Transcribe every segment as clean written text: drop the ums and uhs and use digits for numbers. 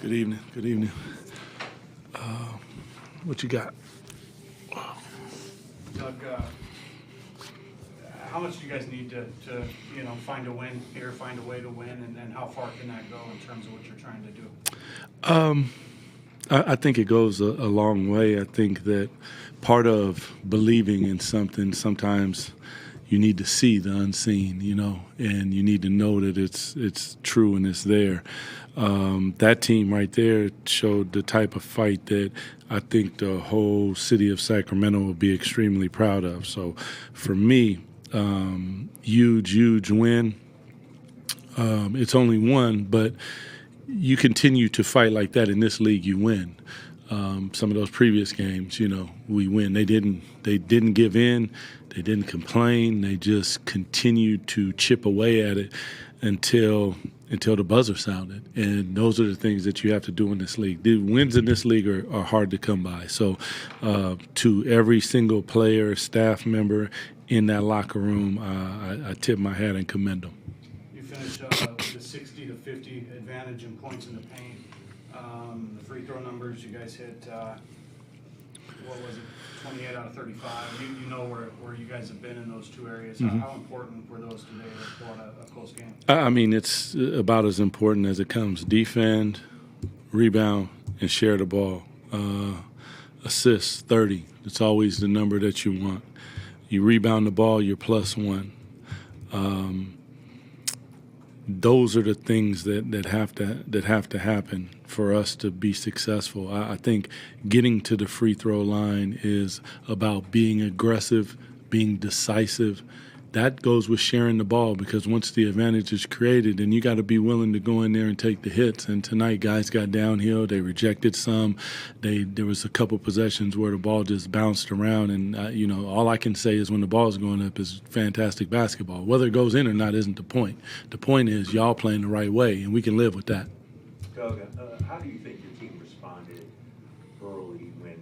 Good evening. Good evening. What you got? Doug, how much do you guys need to find a win here, find a way to win, and how far can that go in terms of what you're trying to do? I think it goes a long way. I think that part of believing in something, sometimes you need to see the unseen, and you need to know that it's true and it's there. That team right there showed the type of fight that I think the whole city of Sacramento will be extremely proud of. So for me, huge win. It's only one, but you continue to fight like that in this league, you win. Some of those previous games, we win. They didn't give in. They didn't complain. They just continued to chip away at it until the buzzer sounded. And those are the things that you have to do in this league. The wins in this league are hard to come by. So to every single player, staff member in that locker room, I tip my hat and commend them. You finished with a 60 to 50 advantage in points in the paint. The free throw numbers, you guys hit, 28 out of 35. You know where you guys have been in those two areas. Mm-hmm. How important were those today to pull out a close game? I mean, it's about as important as it comes. Defend, rebound, and share the ball. Assists, 30. It's always the number that you want. You rebound the ball, you're +1. Those are the things that have to happen for us to be successful. I think getting to the free throw line is about being aggressive, being decisive. That goes with sharing the ball, because once the advantage is created, then you got to be willing to go in there and take the hits. And tonight, guys got downhill. They rejected some. There was a couple possessions where the ball just bounced around. And, all I can say is when the ball's going up is fantastic basketball. Whether it goes in or not isn't the point. The point is y'all playing the right way, and we can live with that. Doug, how do you think your team responded early when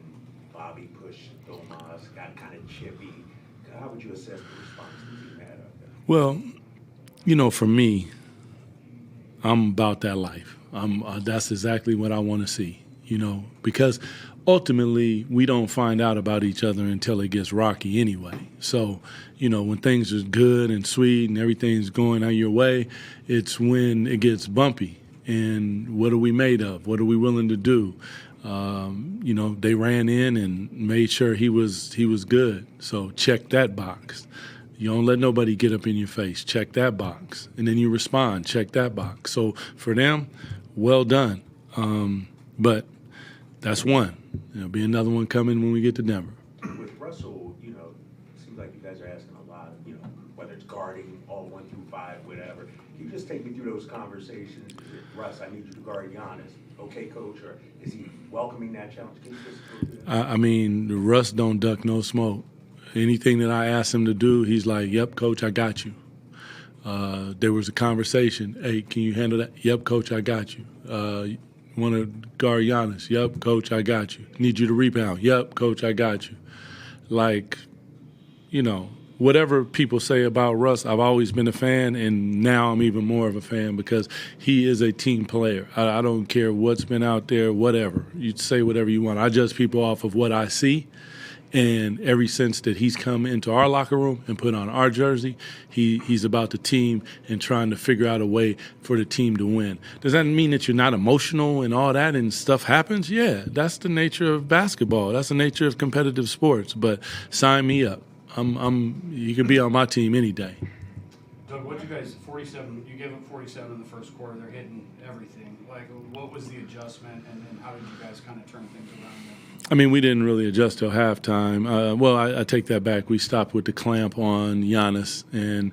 Bobby pushed Domas, got kind of chippy? How would you assess the response the team had out there? Well, for me, I'm about that life. That's exactly what I want to see, because ultimately we don't find out about each other until it gets rocky anyway. So, when things are good and sweet and everything's going on your way, it's when it gets bumpy. And what are we made of? What are we willing to do? They ran in and made sure he was good. So check that box. You don't let nobody get up in your face. Check that box. And then you respond. Check that box. So for them, well done. But that's one. There'll be another one coming when we get to Denver. With Russell, it seems like you guys are asking a lot, whether it's guarding all 1 through 5, whatever. Can you just take me through those conversations? Russ, I need you to guard Giannis. Okay, coach, or is he welcoming that challenge? Can you just go through that? Russ don't duck no smoke. Anything that I ask him to do, he's like, yep, coach, I got you. There was a conversation. Hey, can you handle that? Yep, coach, I got you. Want to guard Giannis? Yep, coach, I got you. Need you to rebound? Yep, coach, I got you. Whatever people say about Russ, I've always been a fan, and now I'm even more of a fan because he is a team player. I don't care what's been out there, whatever. You say whatever you want. I judge people off of what I see, and every since that he's come into our locker room and put on our jersey, he's about the team and trying to figure out a way for the team to win. Does that mean that you're not emotional and all that and stuff happens? Yeah, that's the nature of basketball. That's the nature of competitive sports, but sign me up. You can be on my team any day. Doug, what you guys, 47, you gave up 47 in the first quarter. They're hitting everything. What was the adjustment, and how did you guys kind of turn things around there? We didn't really adjust till halftime. I take that back. We stopped with the clamp on Giannis and,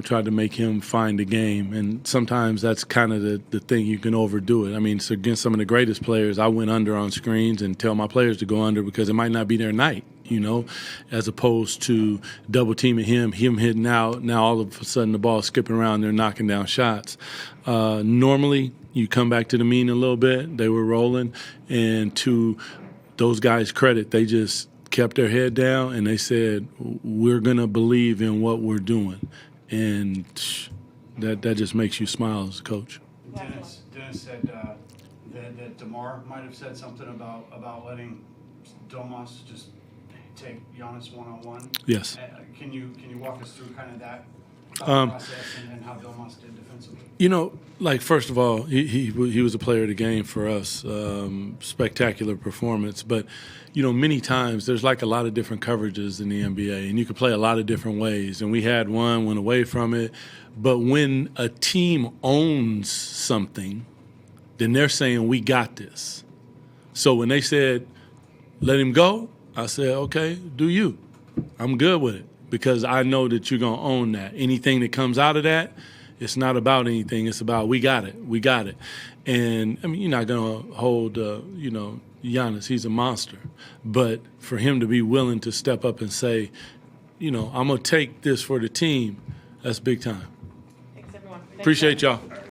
tried to make him find the game. And sometimes that's kind of the thing, you can overdo it. It's against some of the greatest players. I went under on screens and tell my players to go under because it might not be their night. As opposed to double teaming him hitting out. Now all of a sudden the ball's skipping around, they're knocking down shots. Normally you come back to the mean a little bit. They were rolling, and to those guys' credit, they just kept their head down and they said, we're going to believe in what we're doing. And that just makes you smile as a coach. Dennis said that DeMar might have said something about letting Domas just take Giannis one-on-one. Yes. Can you walk us through kind of that process and how Domas did defensively? You know, like, first of all, he was a player of the game for us. Spectacular performance. But, you know, many times there's like a lot of different coverages in the NBA, and you can play a lot of different ways. And we had one, went away from it. But when a team owns something, then they're saying, we got this. So when they said, let him go, I said, okay, do you. I'm good with it because I know that you're going to own that. Anything that comes out of that, it's not about anything. It's about we got it. We got it. And, I mean, you're not going to hold, Giannis. He's a monster. But for him to be willing to step up and say, I'm going to take this for the team, that's big time. Thanks, everyone. Appreciate y'all.